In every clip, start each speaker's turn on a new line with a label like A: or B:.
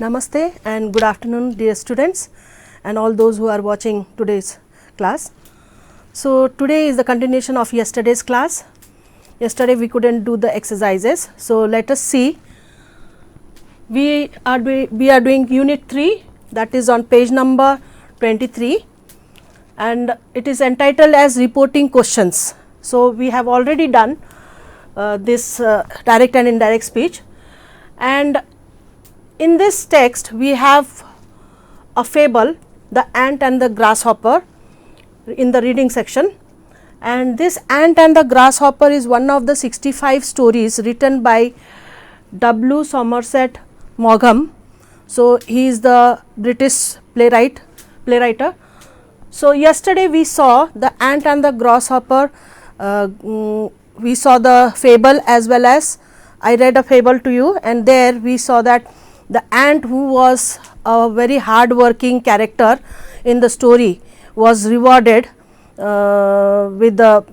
A: Namaste and good afternoon dear students and all those who are watching today's class. So, today is the continuation of yesterday's class. Yesterday we could not do the exercises. So, let us see. We are doing unit 3, that is on page number 23, and it is entitled as reporting questions. So, we have already done this direct and indirect speech, and in this text we have a fable, the ant and the grasshopper, in the reading section, and this ant and the grasshopper is one of the 65 stories written by W. Somerset Maugham. So, he is the British playwrighter. So, yesterday we saw the ant and the grasshopper, we saw the fable as well as I read a fable to you, and there we saw that the ant, who was a very hard working character in the story, was rewarded with the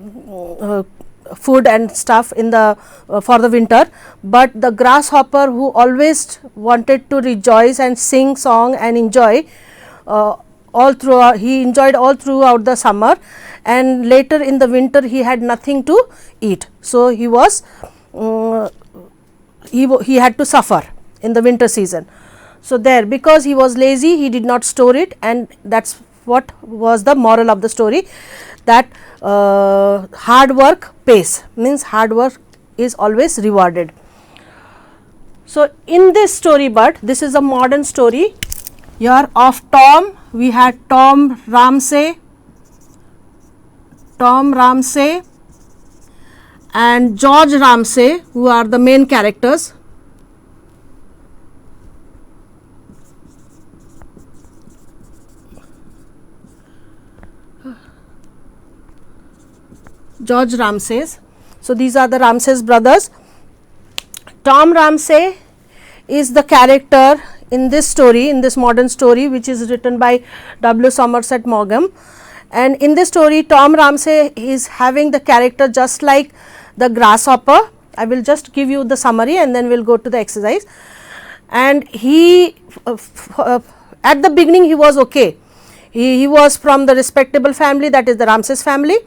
A: food and stuff in the for the winter, but the grasshopper, who always wanted to rejoice and sing song and enjoy all throughout, he enjoyed all throughout the summer, and later in the winter he had nothing to eat. So, he was he had to suffer in the winter season. So, there, because he was lazy, he did not store it, and that is what was the moral of the story, that hard work pays, means hard work is always rewarded. So, in this story, but this is a modern story here of Tom. We had Tom Ramsay and George Ramsay, who are the main characters. George Ramsays. So, these are the Ramsays brothers. Tom Ramsay is the character in this story, in this modern story, which is written by W. Somerset Maugham. And in this story, Tom Ramsay is having the character just like the grasshopper. I will just give you the summary and then we will go to the exercise. And he at the beginning he was okay. He was from the respectable family, that is the Ramsays family.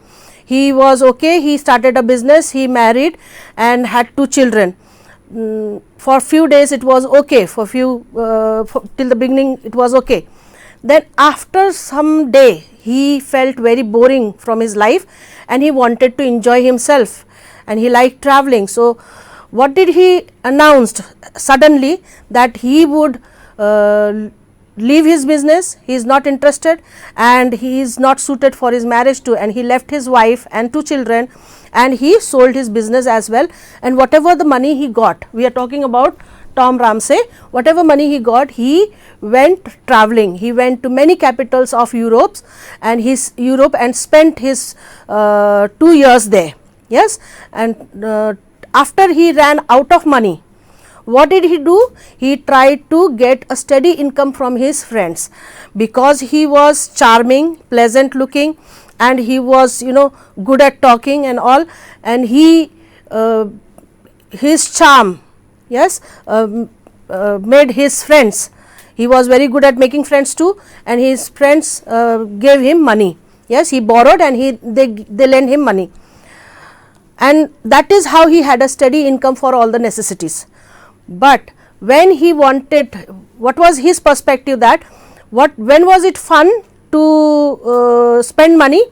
A: He was okay, he started a business, he married and had 2 children. For few days it was okay, for till the beginning it was okay. Then after some day he felt very boring from his life and he wanted to enjoy himself and he liked travelling. So, what did he announced suddenly, that he would leave his business, he is not interested and he is not suited for his marriage too, and he left his wife and 2 children and he sold his business as well, and whatever the money he got, we are talking about Tom Ramsay, whatever money he got, he went travelling, he went to many capitals of Europe and spent his 2 years there. Yes, and after he ran out of money, what did he do? He tried to get a steady income from his friends, because he was charming, pleasant looking, and he was good at talking and all, and he his charm, yes, made his friends. He was very good at making friends too, and his friends gave him money. Yes, he borrowed and they lent him money, and that is how he had a steady income for all the necessities. But when he wanted, what was his perspective, that when was it fun to spend money?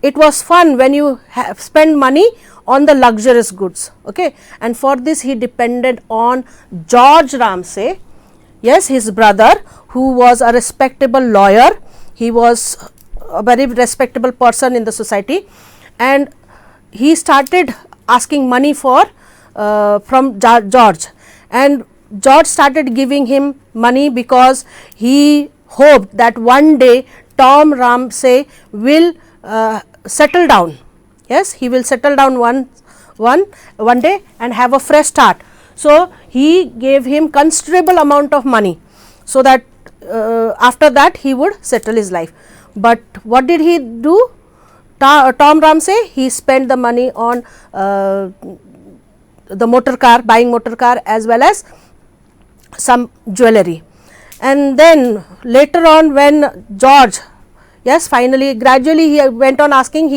A: It was fun when you spend money on the luxurious goods, okay. And for this he depended on George Ramsay, yes, his brother, who was a respectable lawyer. He was a very respectable person in the society, and he started asking money from George, and George started giving him money because he hoped that one day Tom Ramsay will settle down. Yes, he will settle down one day and have a fresh start. So, he gave him considerable amount of money, so that after that he would settle his life. But what did he do? Tom Ramsay, he spent the money on the motor car, buying motor car as well as some jewellery, And then later on, when George, yes, finally gradually he went on asking,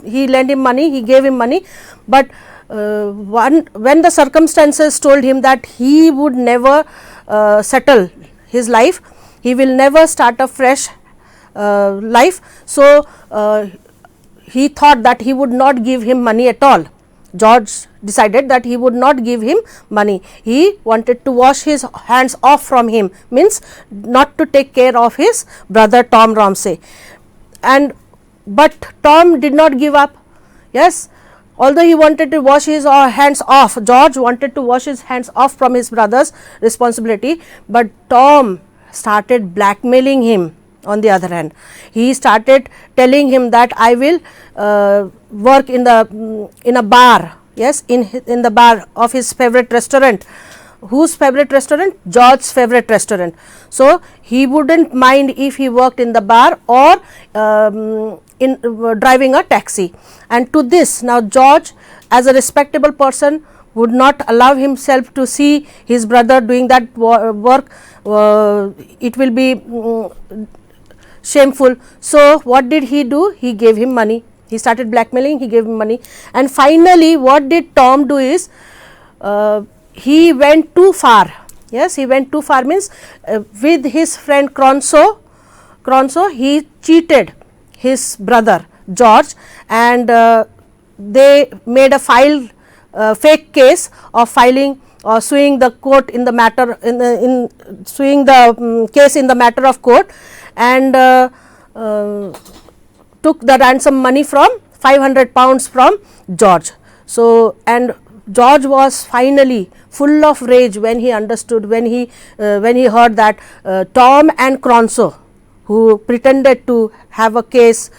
A: he lent him money, he gave him money, but when the circumstances told him that he would never settle his life, he will never start a fresh life, so he thought that he would not give him money at all. George decided that he would not give him money. He wanted to wash his hands off from him, means not to take care of his brother Tom Ramsay. And but Tom did not give up. Yes, although he wanted to wash his hands off, George wanted to wash his hands off from his brother's responsibility, but Tom started blackmailing him. On the other hand, he started telling him that I will work in a bar, yes, in the bar of his favorite restaurant. Whose favorite restaurant? George's favorite restaurant. So he wouldn't mind if he worked in the bar or in driving a taxi. And to this, now George, as a respectable person, would not allow himself to see his brother doing that work. It will be shameful. So what did he do? He gave him money. He started blackmailing, he gave him money, and finally what did Tom do is, he went too far. Yes, he went too far, means with his friend Cronso, he cheated his brother George, and they made a fake case of filing or suing the court in the matter, suing the case in the matter of court, and took the ransom money from £500 from George. So, and George was finally full of rage when he understood, when he heard that Tom and Cronso, who pretended to have a case,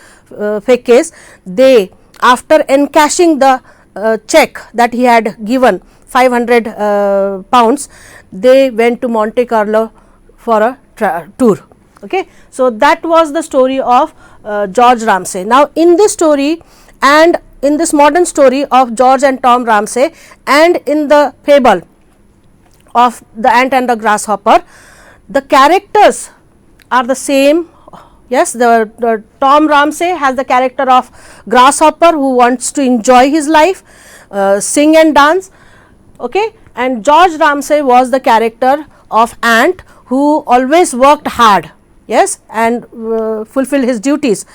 A: fake case, they, after encashing the check that he had given, £500, they went to Monte Carlo for a tour. Okay. So, that was the story of George Ramsay. Now, in this story and in this modern story of George and Tom Ramsay, and in the fable of the ant and the grasshopper, the characters are the same. Yes, the Tom Ramsay has the character of grasshopper who wants to enjoy his life, sing and dance, okay, and George Ramsay was the character of ant who always worked hard, yes, and fulfill his duties.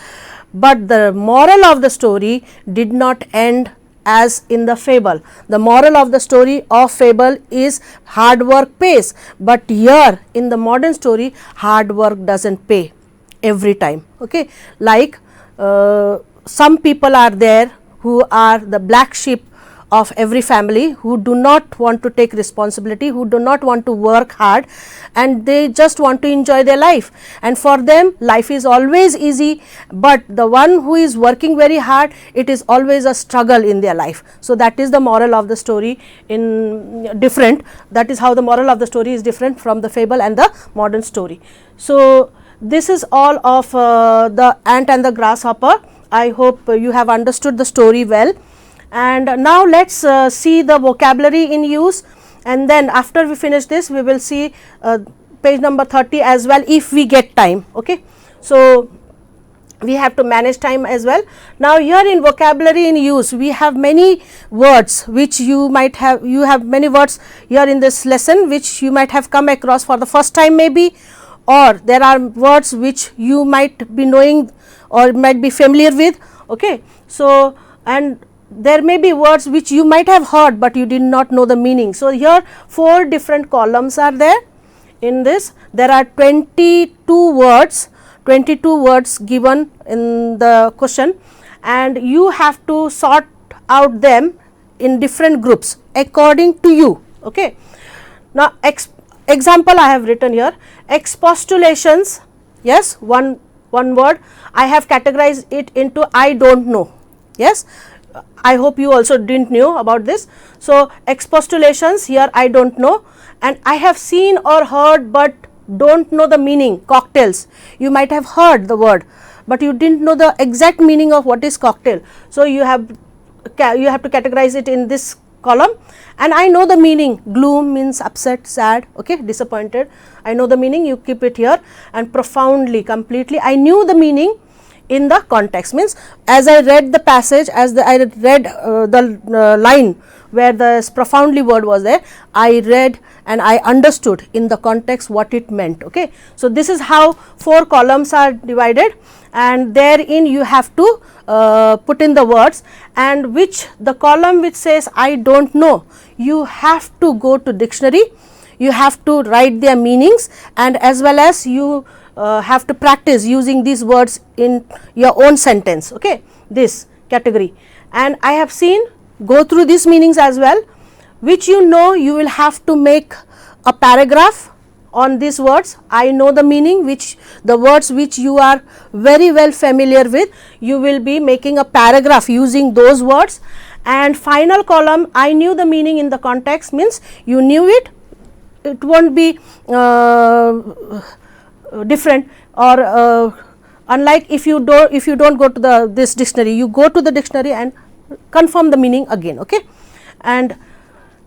A: But the moral of the story did not end as in the fable. The moral of the story of fable is hard work pays, but here in the modern story hard work doesn't pay every time. Okay, like some people are there who are the black sheep of every family, who do not want to take responsibility, who do not want to work hard, and they just want to enjoy their life, and for them life is always easy, but the one who is working very hard, it is always a struggle in their life. So, that is the moral of the story in different, that is how the moral of the story is different from the fable and the modern story. So, this is all of the ant and the grasshopper. I hope you have understood the story well. And now let us see the vocabulary in use, and then after we finish this we will see page number 30 as well if we get time. Okay. So, we have to manage time as well. Now, here in vocabulary in use we have many words which you might have, you have many words here in this lesson which you might have come across for the first time maybe, or there are words which you might be knowing or might be familiar with. Okay. So, and there may be words which you might have heard, but you did not know the meaning. So, here 4 different columns are there in this. There are 22 words given in the question, and you have to sort out them in different groups according to you. Okay. Now, example I have written here, expostulations, yes, one word, I have categorized it into I don't know. Yes, I hope you also didn't know about this. So, expostulations, here I don't know, and I have seen or heard but don't know the meaning. Cocktails, you might have heard the word, but you didn't know the exact meaning of what is cocktail. So, you have to categorize it in this column, and I know the meaning. Gloom means upset, sad, okay, disappointed. I know the meaning, you keep it here. And profoundly, completely, I knew the meaning in the context, means as I read the passage, I read the line where the profoundly word was there, I read and I understood in the context what it meant. Okay. So, this is how 4 columns are divided, and therein you have to put in the words, and which the column which says I do not know, you have to go to dictionary, you have to write their meanings, and as well as you have to practice using these words in your own sentence. Okay, this category, and I have seen, go through these meanings as well, which you know you will have to make a paragraph on these words. I know the meaning, which the words which you are very well familiar with, you will be making a paragraph using those words. And final column, I knew the meaning in the context, means you knew it, it won't be different, or unlike if you don't go to this dictionary, you go to the dictionary and confirm the meaning again. Okay, and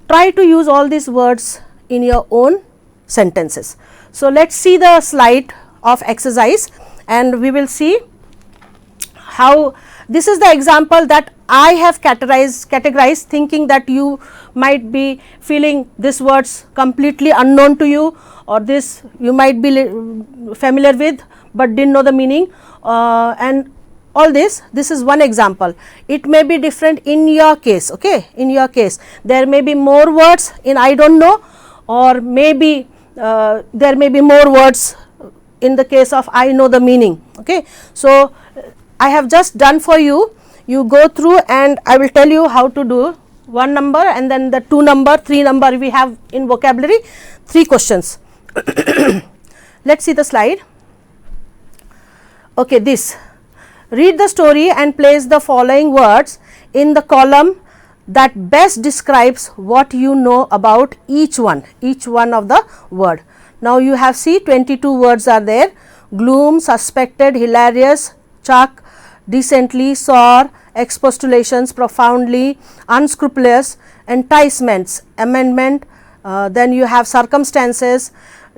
A: try to use all these words in your own sentences. So, let us see the slide of exercise, and we will see how this is the example that I have categorized, thinking that you might be feeling these words completely unknown to you, or this you might be familiar with but did not know the meaning, and all this is one example. It may be different in your case. Okay, in your case there may be more words in I do not know, or maybe there may be more words in the case of I know the meaning. Okay. So, I have just done for you, you go through and I will tell you how to do 1 number, and then the 2 number, 3 number we have in vocabulary, 3 questions. Let us see the slide. Okay, this, read the story and place the following words in the column that best describes what you know about each one of the word. Now, you have see 22 words are there: gloom, suspected, hilarious, chuck, decently, sour, expostulations, profoundly, unscrupulous, enticements, amendment, then you have circumstances,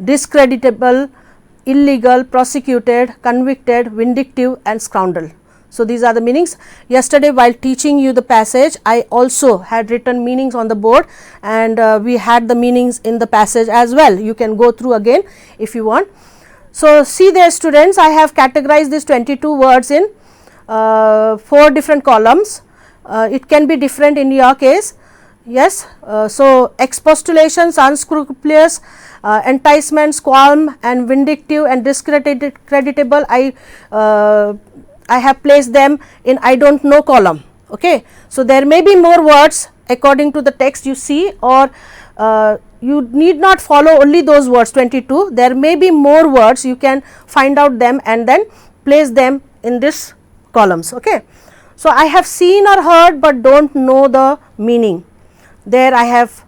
A: discreditable, illegal, prosecuted, convicted, vindictive and scoundrel. So, these are the meanings. Yesterday while teaching you the passage, I also had written meanings on the board, and we had the meanings in the passage as well. You can go through again if you want. So, see there students, I have categorized these 22 words in 4 different columns. It can be different in your case. Yes. So, expostulations, unscrupulous, enticements, qualm and vindictive and discreditable, I have placed them in I do not know column. Okay. So, there may be more words according to the text you see, or you need not follow only those words 22, there may be more words, you can find out them and then place them in this columns. Okay. So, I have seen or heard but do not know the meaning, there I have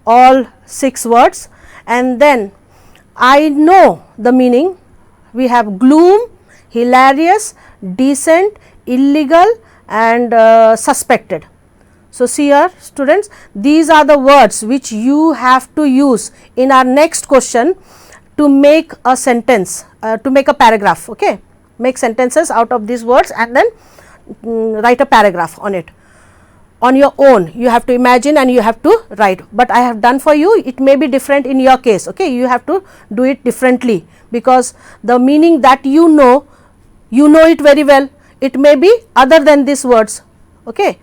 A: all 6 words, and then I know the meaning, we have gloom, hilarious, decent, illegal and suspected. So, see here students, these are the words which you have to use in our next question to make a sentence, to make a paragraph. Okay. Make sentences out of these words and then write a paragraph on it. On your own, you have to imagine and you have to write, but I have done for you, it may be different in your case. Okay. You have to do it differently, because the meaning that you know it very well, it may be other than these words. Okay.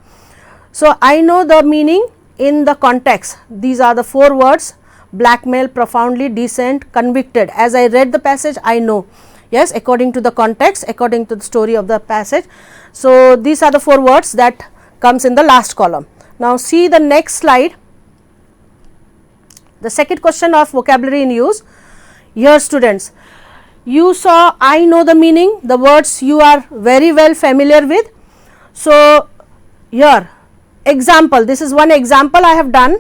A: So, I know the meaning in the context, these are the 4 words: blackmail, profoundly, decent, convicted. As I read the passage, I know, yes, according to the context, according to the story of the passage. So, these are the 4 words that comes in the last column. Now, see the next slide, the second question of vocabulary in use. Here students, you saw I know the meaning, the words you are very well familiar with. So, here example, this is one example I have done.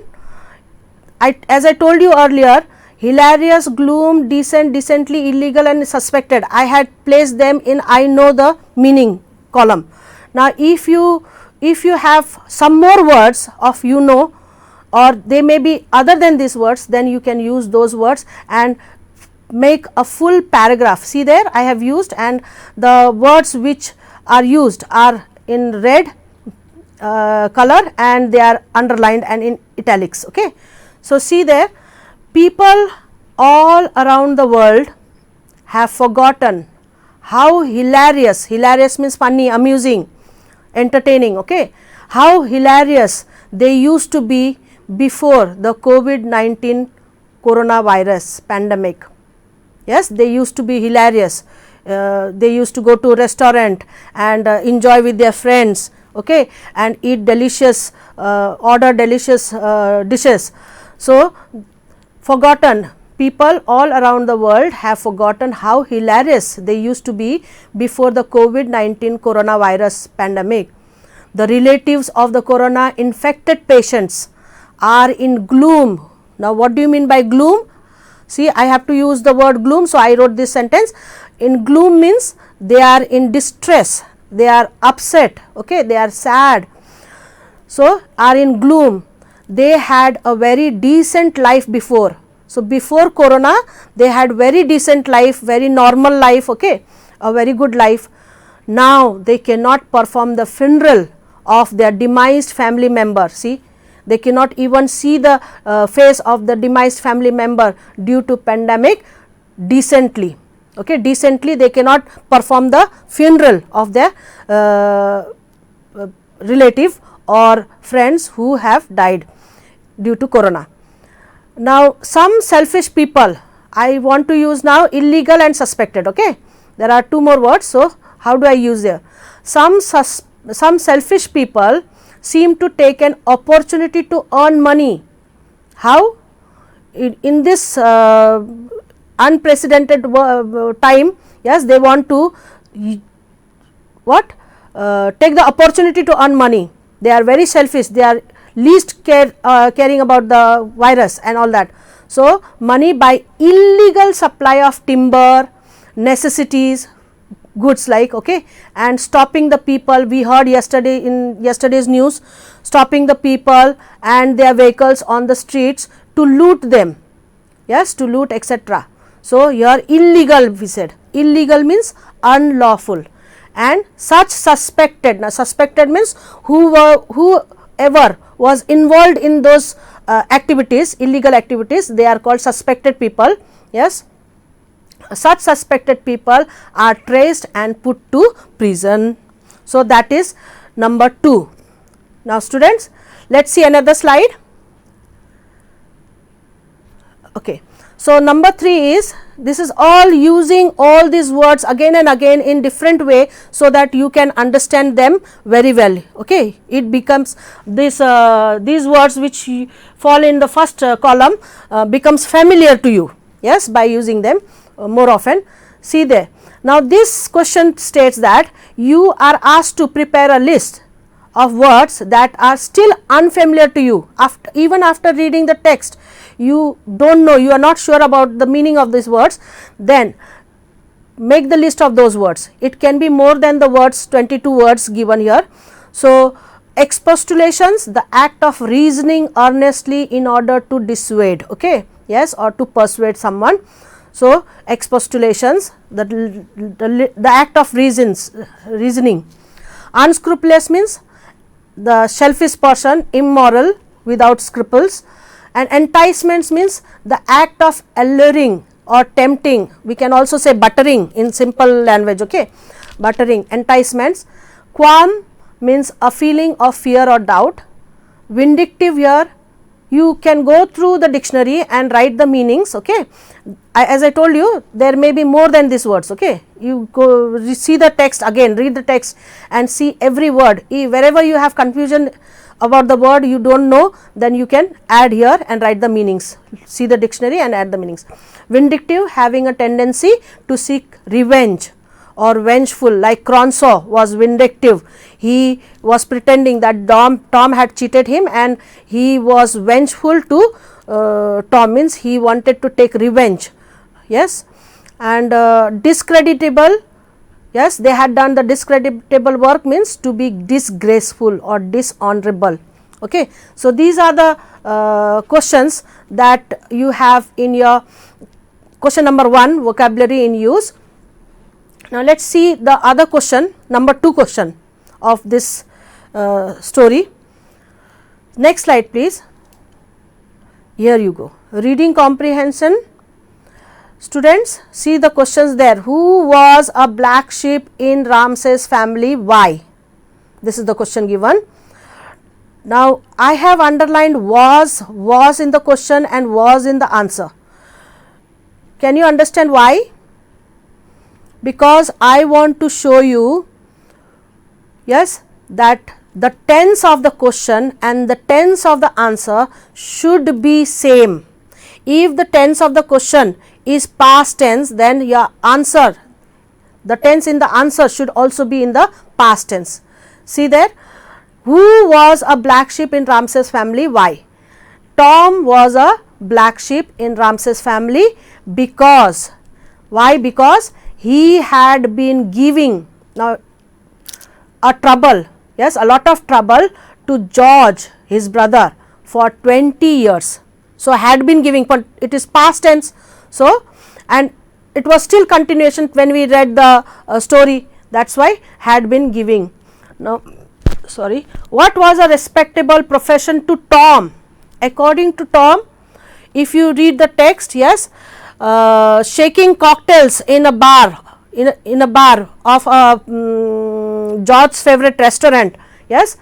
A: As I told you earlier, hilarious, gloom, decent, decently, illegal and suspected, I had placed them in I know the meaning column. Now, if you have some more words of you know, or they may be other than these words, then you can use those words and make a full paragraph. See there I have used, and the words which are used are in red color and they are underlined and in italics. Okay. So, see there, people all around the world have forgotten how hilarious, hilarious means funny, amusing, entertaining, okay, how hilarious they used to be before the COVID-19 coronavirus pandemic. Yes, they used to be hilarious. They used to go to restaurant and enjoy with their friends, okay, and eat delicious, order delicious dishes. So, forgotten, people all around the world have forgotten how hilarious they used to be before the COVID-19 coronavirus pandemic. The relatives of the corona infected patients are in gloom. Now, what do you mean by gloom? See, I have to use the word gloom. So, I wrote this sentence. In gloom means they are in distress, they are upset, okay, they are sad. So, are in gloom. They had a very decent life before. So, before corona they had very decent life, very normal life, okay, a very good life. Now, they cannot perform the funeral of their demised family member. See, they cannot even see the face of the demised family member due to pandemic decently, okay, decently they cannot perform the funeral of their relative or friends who have died due to corona. Now, some selfish people, I want to use now illegal and suspected, okay, there are two more words. So, how do I use there? Some selfish people seem to take an opportunity to earn money. How? In this unprecedented time, yes, they want to what? Take the opportunity to earn money. They are very selfish, they are least caring about the virus and all that. So, money by illegal supply of timber, necessities, goods like, okay, and stopping the people, we heard yesterday in yesterday's news, stopping the people and their vehicles on the streets to loot them, yes, to loot etc. So, here illegal, we said illegal means unlawful, and such suspected, now suspected means whoever was involved in those activities, illegal activities, they are called suspected people, yes. Such suspected people are traced and put to prison. So, that is number 2. Now, students, let us see another slide. Okay. So, number 3 is, this is all using all these words again and again in different way, so that you can understand them very well. Okay. It becomes this these words which fall in the first column becomes familiar to you, yes, by using them more often. See there. Now, this question states that you are asked to prepare a list of words that are still unfamiliar to you even after reading the text. You do not know, you are not sure about the meaning of these words, then make the list of those words. It can be more than the words, 22 words given here. So, expostulations, the act of reasoning earnestly in order to dissuade, okay, yes, or to persuade someone. So, expostulations, the act of reasoning. Unscrupulous means the selfish person, immoral, without scruples, and enticements means the act of alluring or tempting. We can also say buttering in simple language, okay, buttering, enticements. Qualm means a feeling of fear or doubt. Vindictive, here you can go through the dictionary and write the meanings, okay. As I told you, there may be more than these words, okay. You go see the text again, read the text and see every word. Wherever you have confusion about the word you do not know, then you can add here and write the meanings, see the dictionary and add the meanings. Vindictive, having a tendency to seek revenge or vengeful, like Cronshaw was vindictive. He was pretending that Tom had cheated him and he was vengeful to Tom, means he wanted to take revenge, yes. And discreditable, yes, they had done the discreditable work, means to be disgraceful or dishonorable, Okay. So, these are the questions that you have in your question number 1, vocabulary in use. Now, let us see the other question, number 2 question of this story. Next slide please. Here you go, reading comprehension. Students, see the questions there. Who was a black sheep in Ramses family? Why? This is the question given. Now, I have underlined was in the question and was in the answer. Can you understand why? Because I want to show you, yes, that the tense of the question and the tense of the answer should be same. If the tense of the question is past tense, then your answer, the tense in the answer should also be in the past tense. See there, who was a black sheep in Ramses family? Why? Tom was a black sheep in Ramses family because, why? Because he had been giving now a trouble, yes, a lot of trouble to George, his brother, for 20 years. So, had been giving, but it is past tense. So, and it was still continuation when we read the story, that is why had been giving. Now, sorry, what was a respectable profession to Tom? According to Tom, if you read the text, yes, shaking cocktails in a bar, in a bar of George's favorite restaurant, yes,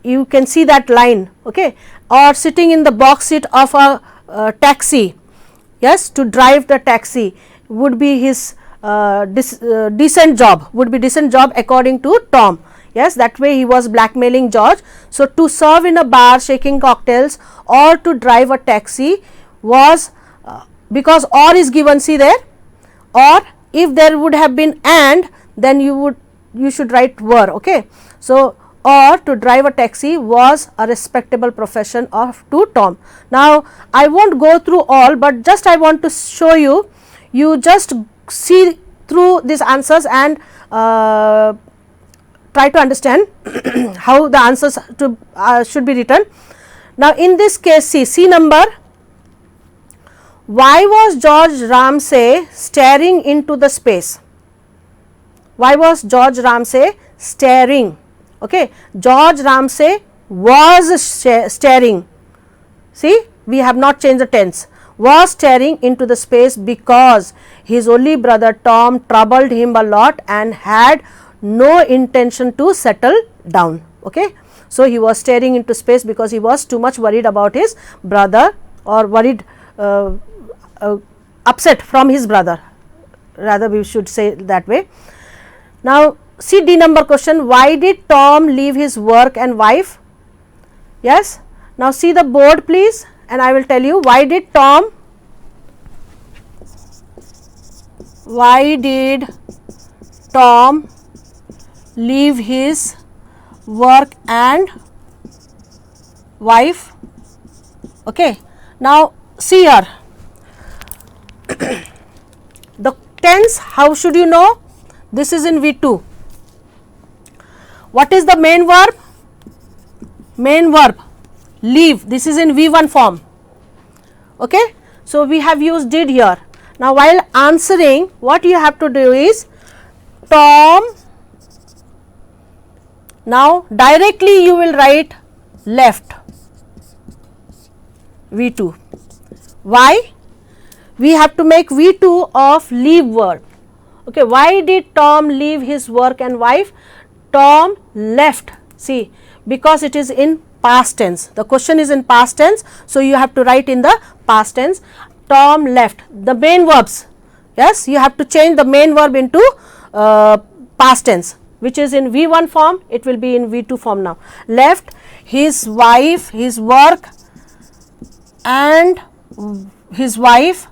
A: you can see that line, okay, or sitting in the box seat of a taxi, yes, to drive the taxi would be his decent job, according to Tom. Yes, that way he was blackmailing George. So, to serve in a bar shaking cocktails or to drive a taxi was because or is given, see there, or if there would have been and, then you should write were, okay. So, or to drive a taxi was a respectable profession of to Tom. Now, I will not go through all, but just I want to show you, you just see through these answers and try to understand how the answers to should be written. Now, in this case, see C number, why was George Ramsay staring into the space? Why was George Ramsay staring? Okay, George Ramsay was staring. See, we have not changed the tense. Was staring into the space because his only brother Tom troubled him a lot and had no intention to settle down. Okay, so he was staring into space because he was too much worried about his brother, or worried, upset from his brother, rather we should say that way. Now, see D number question, why did Tom leave his work and wife? Yes, now see the board please, and I will tell you why did Tom leave his work and wife. Okay. Now, see here the tense, how should you know? This is in V2. What is the main verb? Main verb leave, this is in V1 form. Okay. So, we have used did here. Now, while answering, what you have to do is Tom, now directly you will write left V2. Why? We have to make V2 of leave verb. Okay, why did Tom leave his work and wife? Tom left, see, because it is in past tense, the question is in past tense. So, you have to write in the past tense. Tom left, the main verbs, yes, you have to change the main verb into past tense, which is in V1 form, it will be in V2 form now. Left his wife, his work and his wife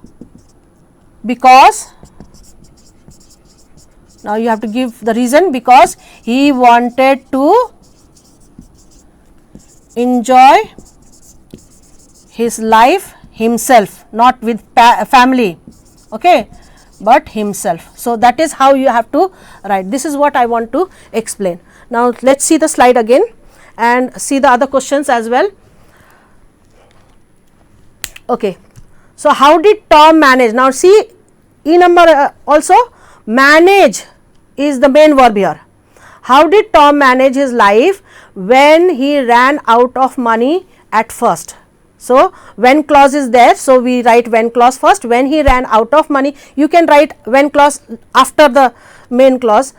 A: because, now you have to give the reason, because he wanted to enjoy his life himself, not with family, okay, but himself. So, that is how you have to write. This is what I want to explain. Now, let us see the slide again and see the other questions as well. Okay. So, how did Tom manage? Now, see E number also, manage is the main verb here. How did Tom manage his life when he ran out of money at first? So, when clause is there, so we write when clause first. When he ran out of money, you can write when clause after the main clause.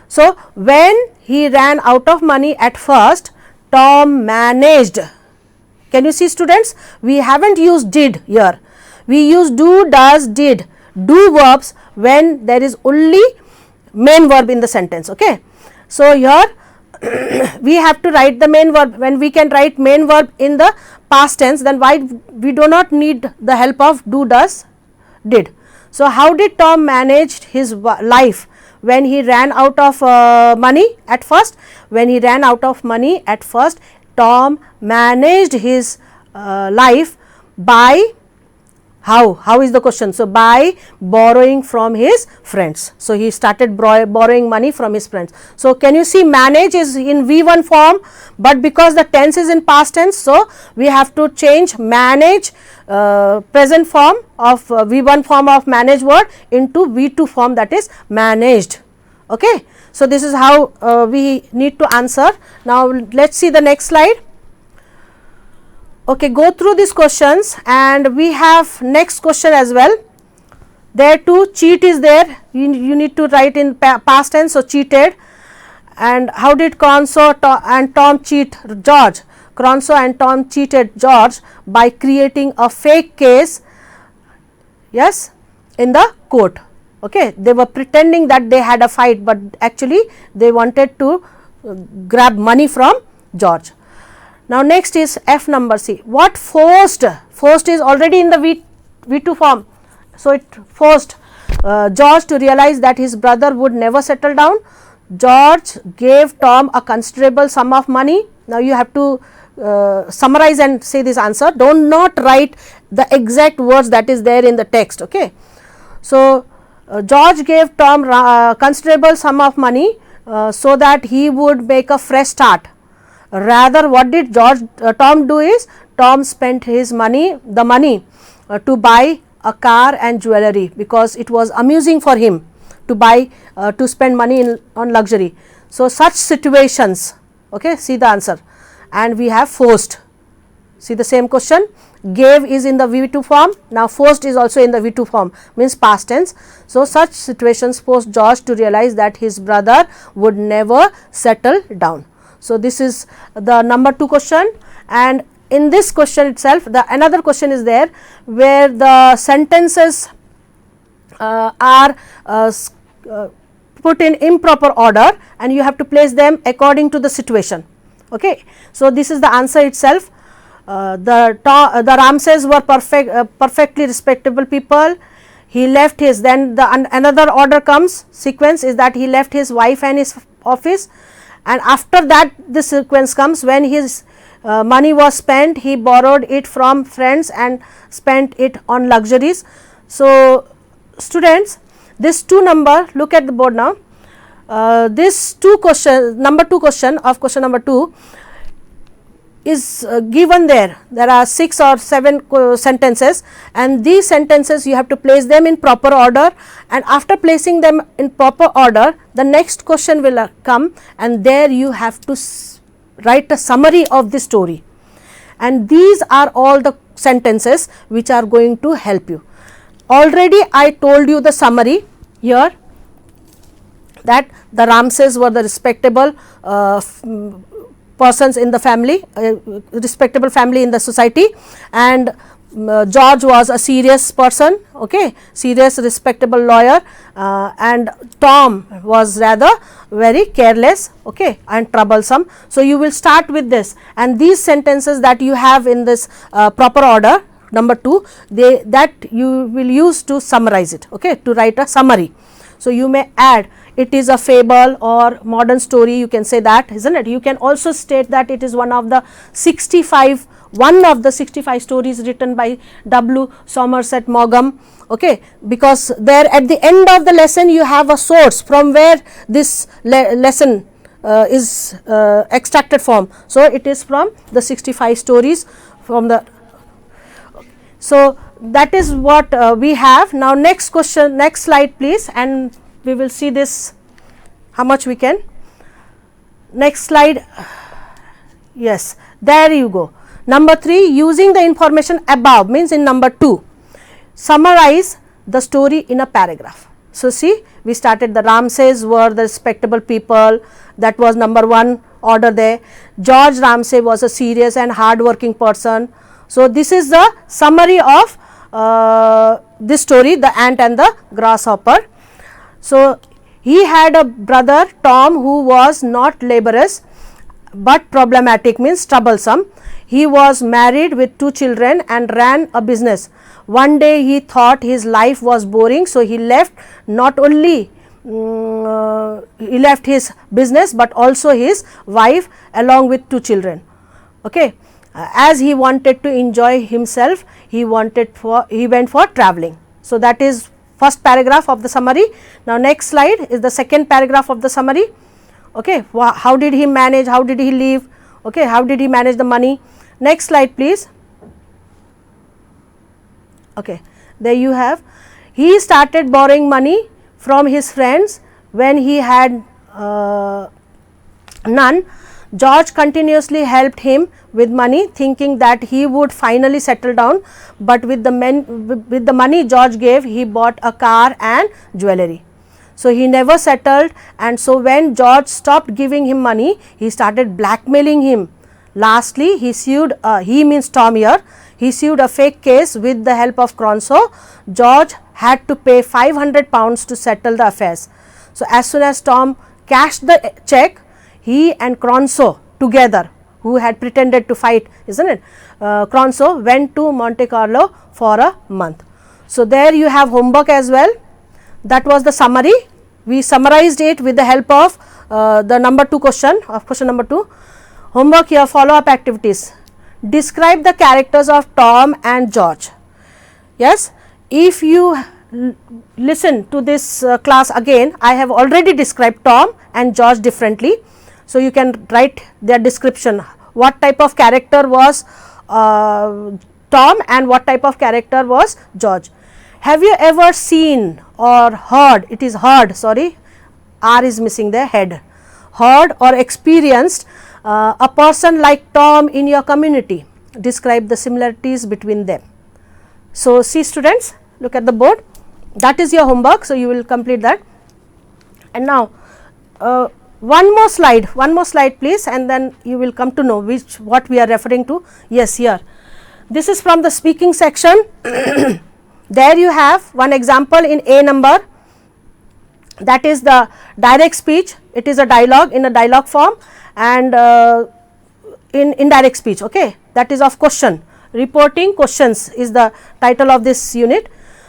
A: So, when he ran out of money at first, Tom managed. Can you see, students? We haven't used did here. We use do, does, did, do verbs when there is only main verb in the sentence. Okay. So, here we have to write the main verb. When we can write main verb in the past tense, then why we do not need the help of do, does, did. So, how did Tom manage his life when he ran out of money at first? When he ran out of money at first, Tom managed his life by how is the question? So, by borrowing from his friends. So, he started borrowing money from his friends. So, can you see manage is in V1 form, but because the tense is in past tense, so we have to change manage present form of V1 form of manage word into V2 form, that is managed. Okay. So, this is how we need to answer. Now, let us see the next slide. Okay, go through these questions, and we have next question as well. There too cheat is there, you need to write in past tense, so cheated. And how did Cronso and Tom cheat George? Cronso and Tom cheated George by creating a fake case, yes, in the court. Okay, they were pretending that they had a fight, but actually they wanted to grab money from George. Now, next is F number C. What forced is already in the V2 form. So, it forced George to realize that his brother would never settle down. George gave Tom a considerable sum of money. Now, you have to summarize and say this answer. Do not write the exact words that is there in the text. Okay. So, George gave Tom a considerable sum of money so that he would make a fresh start. Rather, what did Tom do is, Tom spent his money, to buy a car and jewelry, because it was amusing for him to buy, to spend money on luxury. So, such situations, okay, see the answer, and we have forced. See the same question, gave is in the V2 form, now forced is also in the V2 form, means past tense. So, such situations forced George to realize that his brother would never settle down. So, this is the number 2 question, and in this question itself another question is there where the sentences are put in improper order, and you have to place them according to the situation. Okay. So, this is the answer itself. The Ramses were perfectly respectable people. He left his, then another order comes, sequence is that he left his wife and his office. And after that this sequence comes, when his money was spent, he borrowed it from friends and spent it on luxuries. So, students, this 2 number, look at the board now, this number 2 question of question number 2 is given there. There are 6 or 7 sentences, and these sentences you have to place them in proper order, and after placing them in proper order, the next question will come, and there you have to write a summary of the story, and these are all the sentences which are going to help you. Already I told you the summary here, that the Ramses were the respectable persons in the family, respectable family in the society, and George was a serious person, okay, serious respectable lawyer, and Tom was rather very careless, okay, and troublesome. So, you will start with this, and these sentences that you have in this proper order number 2, that you will use to summarize it, okay, to write a summary. So, you may add it is a fable or modern story, you can say that, isn't it? You can also state that it is one of the 65 stories written by W. Somerset Maugham, okay, because there at the end of the lesson you have a source from where this lesson is extracted from. So, it is from the 65 stories from the. So, that is what we have. Now, next question, next slide please, and we will see this how much we can. Next slide. Yes, there you go. Number 3, using the information above means in number 2, summarize the story in a paragraph. So, see, we started the Ramses were the respectable people, that was number 1 order there. George Ramsay was a serious and hard working person. So, this is the summary of this story, the ant and the grasshopper. So, he had a brother Tom who was not laborious but problematic, means troublesome. He was married with 2 children and ran a business. One day he thought his life was boring, so he left not only he left his business but also his wife along with 2 children. Okay. As he wanted to enjoy himself, he went for travelling. So, that is first paragraph of the summary. Now, next slide is the second paragraph of the summary. Okay. How did he manage, how did he live, okay, how did he manage the money. Next slide please. Okay. There you have, he started borrowing money from his friends when he had none. George continuously helped him with money, thinking that he would finally settle down, but with the money George gave, he bought a car and jewellery. So, he never settled, and so when George stopped giving him money, he started blackmailing him. Lastly, he sued, he means Tom here, he sued a fake case with the help of Cronso. George had to pay £500 to settle the affairs. So, as soon as Tom cashed the check, he and Cronso together, who had pretended to fight, isn't it, Cronso went to Monte Carlo for a month. So, there you have homework as well. That was the summary. We summarized it with the help of the number 2 question, of question number 2. Homework here, follow up activities. Describe the characters of Tom and George. Yes, if you listen to this class again, I have already described Tom and George differently. So, you can write their description, what type of character was Tom and what type of character was George. Have you ever seen or heard, it is heard, sorry, R is missing there, head, heard or experienced a person like Tom in your community? Describe the similarities between them. So, see students, look at the board, that is your homework. So, you will complete that. And now, one more slide please, and then you will come to know what we are referring to. Yes, here, this is from the speaking section. There you have one example in A number, that is the direct speech. It is a dialogue in a dialogue form, and in indirect speech, okay, that is of question. Reporting questions is the title of this unit.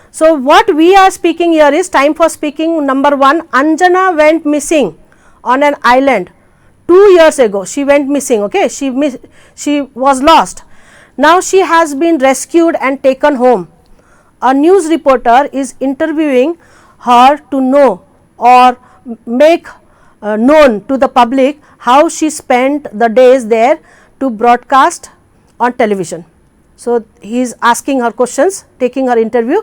A: So, what we are speaking here is time for speaking number 1. Anjana went missing on an island 2 years ago. She went missing, okay, she was lost. Now, she has been rescued and taken home. A news reporter is interviewing her to know or make known to the public how she spent the days there to broadcast on television. So, he is asking her questions, taking her interview,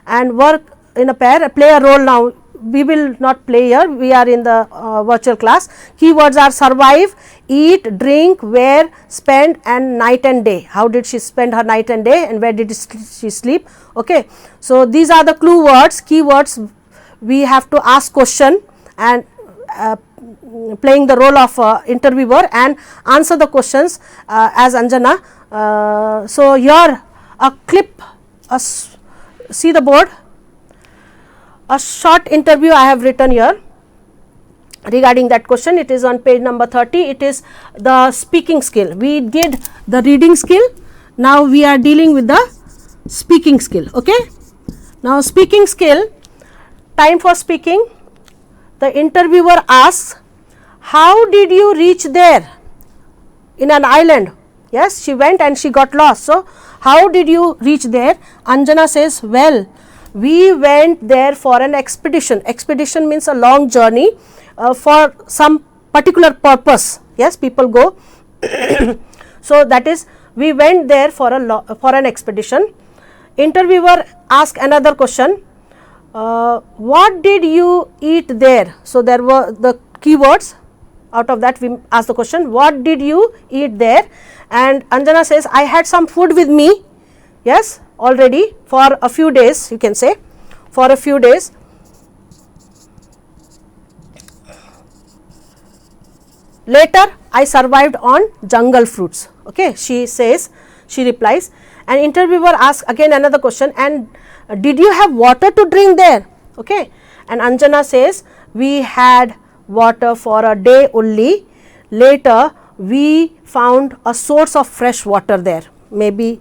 A: and work in a pair, play a role. Now, we will not play here, we are in the virtual class. Keywords are survive, eat, drink, wear, spend and night and day. How did she spend her night and day, and where did she sleep? Okay. So, these are the clue words, keywords. We have to ask question and playing the role of interviewer and answer the questions as Anjana. So, here a clip, see the board, a short interview I have written here regarding that question. It is on page number 30. It is the speaking skill. We did the reading skill. Now, we are dealing with the speaking skill. Okay. Now, speaking skill, time for speaking. The interviewer asks, how did you reach there in an island? Yes, she went and she got lost. So, how did you reach there? Anjana says, well, we went there for an expedition. Expedition means a long journey for some particular purpose. Yes, people go. So that is, we went there for an expedition. Interviewer asked another question. What did you eat there? So there were the keywords. Out of that we ask the question, what did you eat there? And Anjana says, I had some food with me. Yes, already for a few days, you can say, for a few days. Later I survived on jungle fruits. Okay, she says, she replies. And interviewer asks again another question, and did you have water to drink there? Okay, and Anjana says, we had water for a day only. Later we found a source of fresh water there, maybe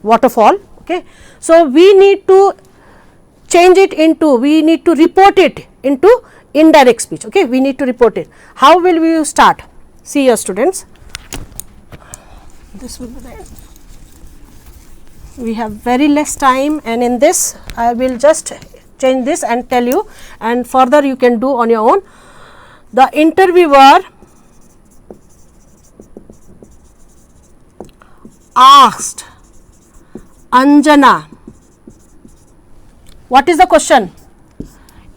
A: waterfall. Okay, so we need to change it into, we need to report it into indirect speech. Okay, we need to report it. How will we start? See your students, this will be there. We have very less time, and in this I will just change this and tell you, and further you can do on your own. The interviewer asked Anjana, what is the question?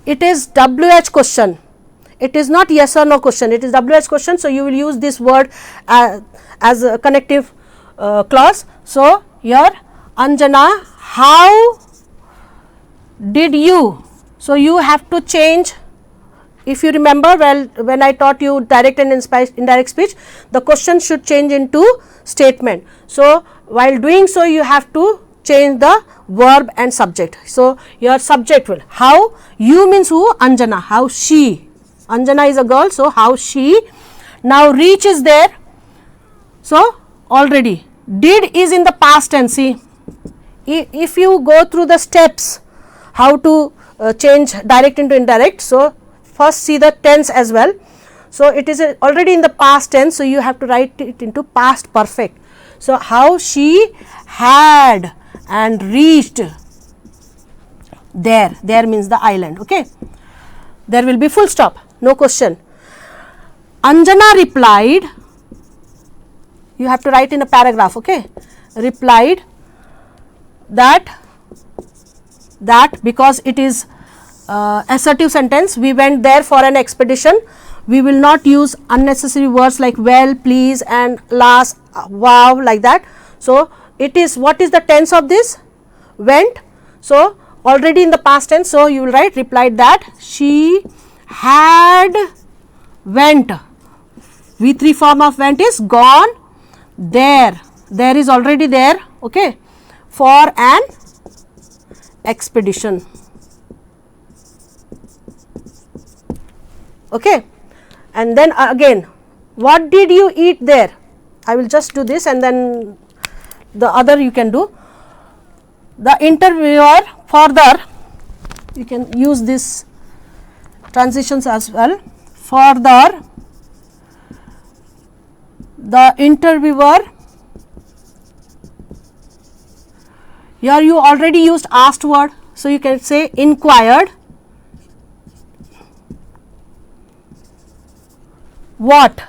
A: It is WH question. It is not yes or no question, it is WH question. So you will use this word as a connective clause. So here, Anjana, how did you? So you have to change. If you remember, well, when I taught you direct and indirect speech, the question should change into statement. So while doing so, you have to change the verb and subject. So your subject will, how, you means who? Anjana. How she, Anjana is a girl, so how she. Now reach is there, so already. Did is in the past tense. See, if you go through the steps how to change direct into indirect, so first see the tense as well. So it is already in the past tense, so you have to write it into past perfect. So how she had and reached there, there means the island. Okay, there will be full stop, no question. Anjana replied, you have to write in a paragraph. Okay, replied that because it is assertive sentence, we went there for an expedition. We will not use unnecessary words like well, please and last, wow, like that. So it is, what is the tense of this? Went. So already in the past tense, so you will write replied that she had went. V3 form of went is gone there. There is already there. Okay, for an expedition. Okay, and then again, what did you eat there? I will just do this and then the other you can do. The interviewer, further you can use this transitions as well. Further, the interviewer, here you already used asked word, so you can say inquired. What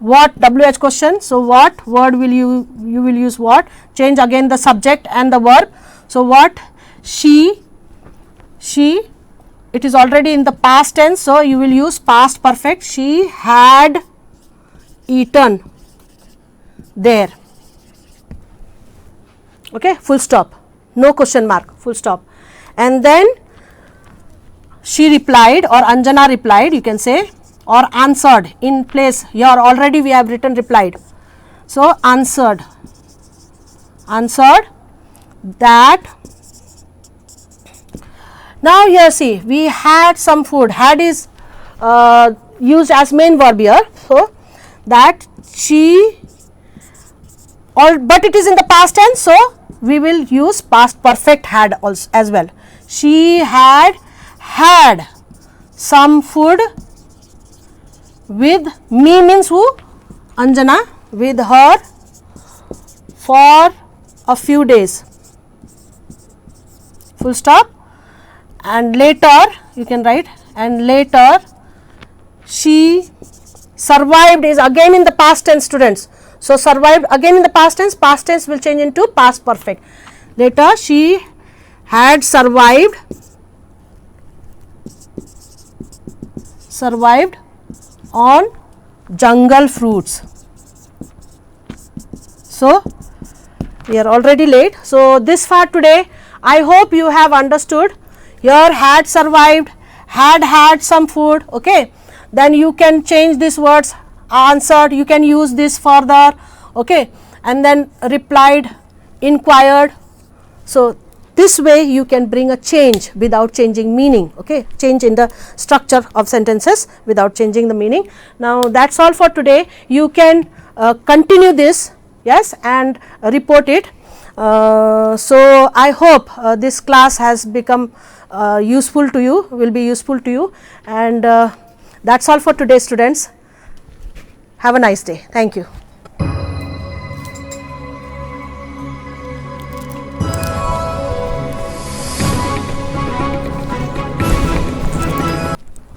A: WH question, so what word will you will use what, change again the subject and the verb. So what, she, it is already in the past tense, so you will use past perfect. She had eaten there. Okay, full stop, no question mark, full stop. And then she replied, or Anjana replied, you can say, or answered in place. Here already we have written replied, so answered that. Now here see, we had some food. Had is used as main verb here, so that she, but it is in the past tense, so we will use past perfect had also as well. She had some food with me means who? Anjana, with her for a few days. Full stop. And later you can write, and later she survived is again in the past tense, students. So, survived again in the past tense will change into past perfect. Later she had survived on jungle fruits. So, we are already late. So, this far today I hope you have understood. Here had survived, had some food, okay. Then you can change these words, answered, you can use this further, okay, and then replied, inquired. So, this way you can bring a change without changing meaning, okay, change in the structure of sentences without changing the meaning. Now, that is all for today. You can continue this, yes, and report it. So, I hope this class has become useful to you, will be useful to you, and that is all for today, students. Have a nice day. Thank you.